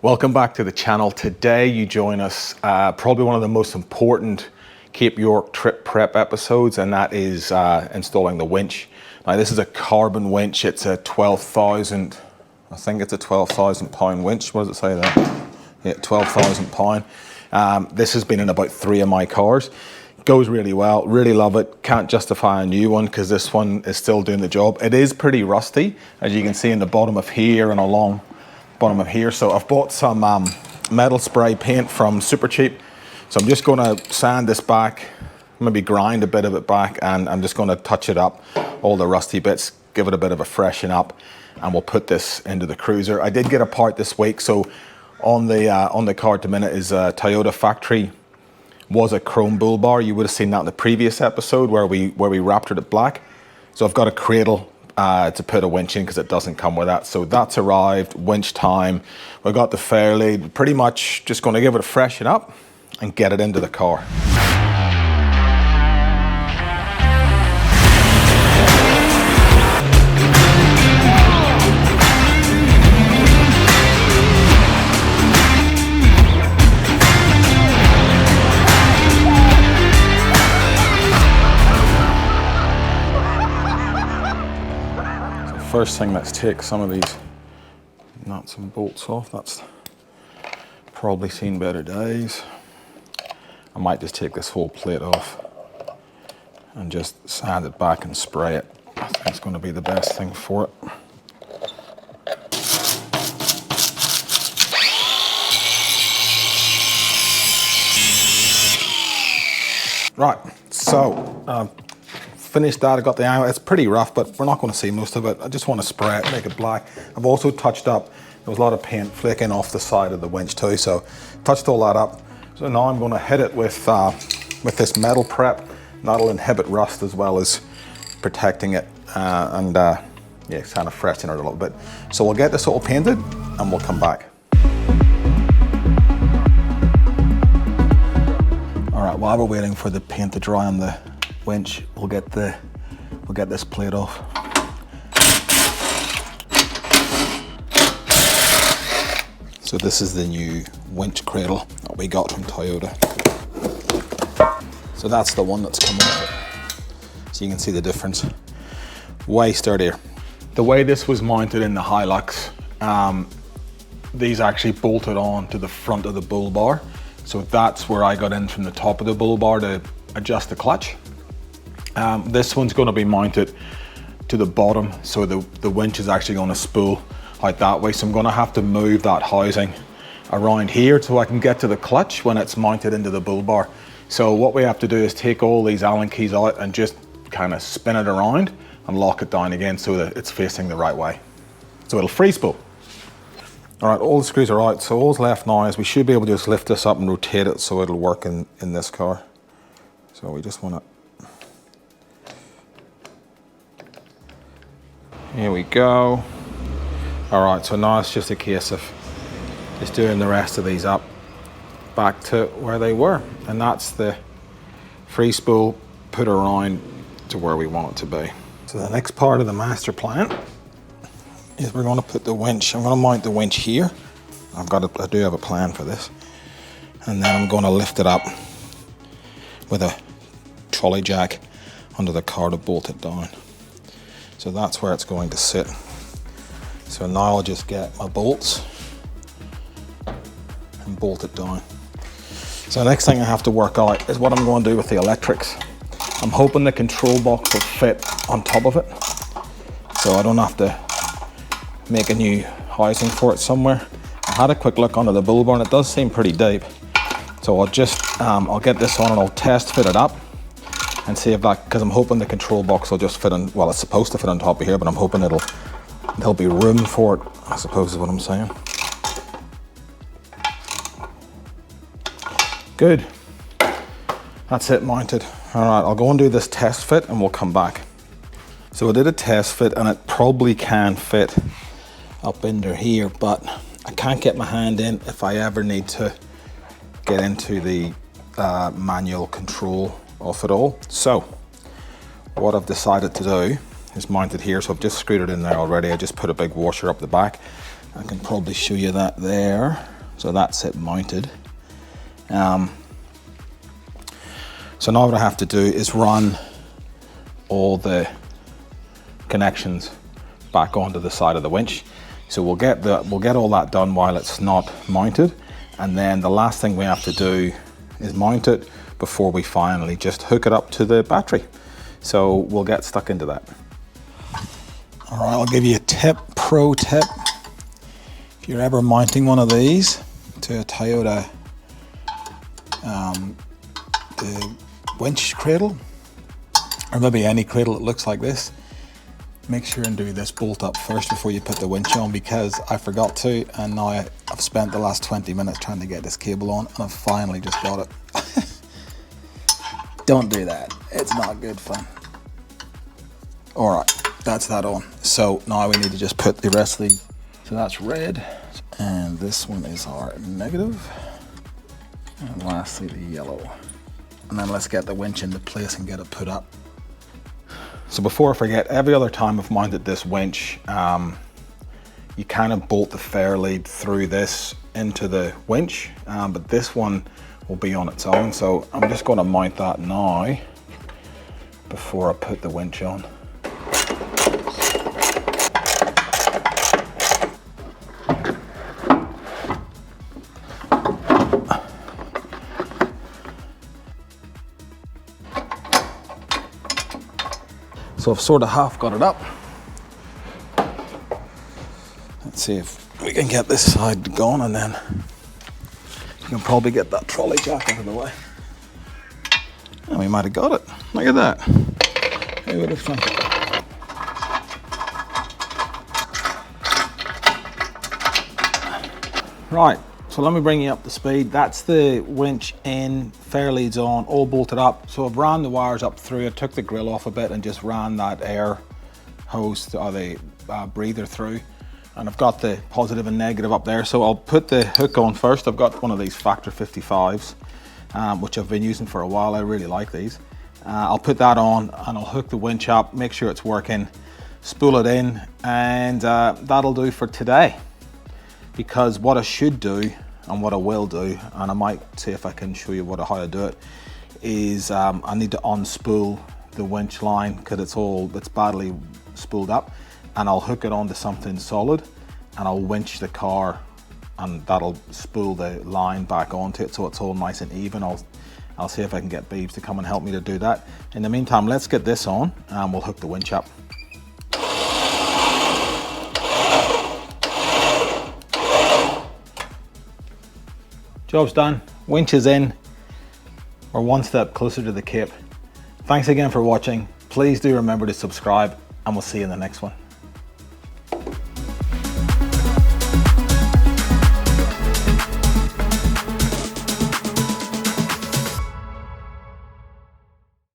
Welcome back to the channel. Today you join us probably one of the most important Cape York trip prep episodes, and that is installing the winch. Now this is a carbon winch. It's a 12,000, I think it's a 12,000 pound winch. What does it say there? Yeah, 12,000 pound. This has been in about 3 of my cars. Goes really well, really love it. Can't justify a new one because this one is still doing the job. It is pretty rusty, as you can see in the bottom of here and along bottom of here. So I've bought some metal spray paint from Super Cheap. So I'm just going to sand this back, maybe grind a bit of it back, and I'm just going to touch it up, all the rusty bits, give it a bit of a freshen up, and we'll put this into the Cruiser. I did get a part this week, so on the car at the minute is a Toyota factory, was a chrome Bullbar. You would have seen that in the previous episode where we wrapped it black. So I've got a cradle to put a winch in because it doesn't come with that. So that's arrived, winch time. We got the fair lead. Pretty much just going to give it a freshen up and get it into the car. First thing, let's take some of these nuts and bolts off. That's probably seen better days. I might just take this whole plate off and just sand it back and spray it. I think it's going to be the best thing for it. Right, so finished that. I got the iron. It's pretty rough, but we're not going to see most of it. I just want to spray it, make it black. I've also touched up. There was a lot of paint flaking off the side of the winch too, so touched all that up. So now I'm going to hit it with this metal prep. That'll inhibit rust as well as protecting it and yeah, kind of freshen it a little bit. So we'll get this all painted and we'll come back. All right, while we're waiting for the paint to dry on the winch, we'll get this plate off. So this is the new winch cradle that we got from Toyota. So that's the one that's come off. So you can see the difference. Way sturdier. The way this was mounted in the Hilux, these actually bolted on to the front of the Bullbar. So that's where I got in from the top of the Bullbar to adjust the clutch. This one's going to be mounted to the bottom, so the winch is actually going to spool out that way. So I'm going to have to move that housing around here so I can get to the clutch when it's mounted into the Bullbar. So what we have to do is take all these Allen keys out and just kind of spin it around and lock it down again so that it's facing the right way. So it'll free spool. All right, all the screws are out. So all's left now is we should be able to just lift this up and rotate it so it'll work in this car. So we just want to. Here we go. All right, so now it's just a case of just doing the rest of these up back to where they were. And that's the free spool put around to where we want it to be. So the next part of the master plan is we're going to put the winch. I'm going to mount the winch here. I do have a plan for this. And then I'm going to lift it up with a trolley jack under the car to bolt it down. So that's where it's going to sit. So now I'll just get my bolts and bolt it down. So the next thing I have to work out is what I'm going to do with the electrics. I'm hoping the control box will fit on top of it, so I don't have to make a new housing for it somewhere. I had a quick look under the Bullbar and it does seem pretty deep. So I'll just, I'll get this on and I'll test fit it up and see if that, because I'm hoping the control box will just fit on, well, it's supposed to fit on top of here, but I'm hoping there'll be room for it, I suppose is what I'm saying. Good. That's it mounted. All right, I'll go and do this test fit and we'll come back. So I did a test fit and it probably can fit up under here, but I can't get my hand in if I ever need to get into the manual control of it all. So what I've decided to do is mount it here. So I've just screwed it in there already. I just put a big washer up the back. I can probably show you that there. So that's it mounted. So now what I have to do is run all the connections back onto the side of the winch. So we'll get all that done while it's not mounted, and then the last thing we have to do is mount it before we finally just hook it up to the battery. So we'll get stuck into that. All right, I'll give you a pro tip. If you're ever mounting one of these to a Toyota the winch cradle, or maybe any cradle that looks like this, make sure and do this bolt up first before you put the winch on, because I forgot to, and now I've spent the last 20 minutes trying to get this cable on, and I've finally just got it. Don't do that, it's not good fun. All right, that's that on. So now we need to just put the rest of these. So that's red, and this one is our negative, and lastly the yellow. And then let's get the winch into place and get it put up. So before I forget, every other time I've mounted this winch, you kind of bolt the fair lead through this into the winch, but this one will be on its own. So I'm just going to mount that now before I put the winch on. So I've sort of half got it up. Let's see if we can get this side going, and then we can probably get that trolley jack out of the way. And we might have got it. Look at that. Who would have thought? Right, so let me bring you up to speed. That's the winch in, fair leads on, all bolted up. So I've ran the wires up through it, took the grill off a bit and just ran that air hose or the breather through. And I've got the positive and negative up there. So I'll put the hook on first. I've got one of these Factor 55s, which I've been using for a while. I really like these. I'll put that on and I'll hook the winch up, make sure it's working, spool it in, and that'll do for today. Because what I should do, and what I will do, and I might see if I can show you how to do it, is I need to unspool the winch line because it's badly spooled up, and I'll hook it onto something solid and I'll winch the car, and that'll spool the line back onto it so it's all nice and even. I'll see if I can get Beebs to come and help me to do that. In the meantime, let's get this on and we'll hook the winch up. Job's done, winch is in. We're one step closer to the Cape. Thanks again for watching. Please do remember to subscribe, and we'll see you in the next one.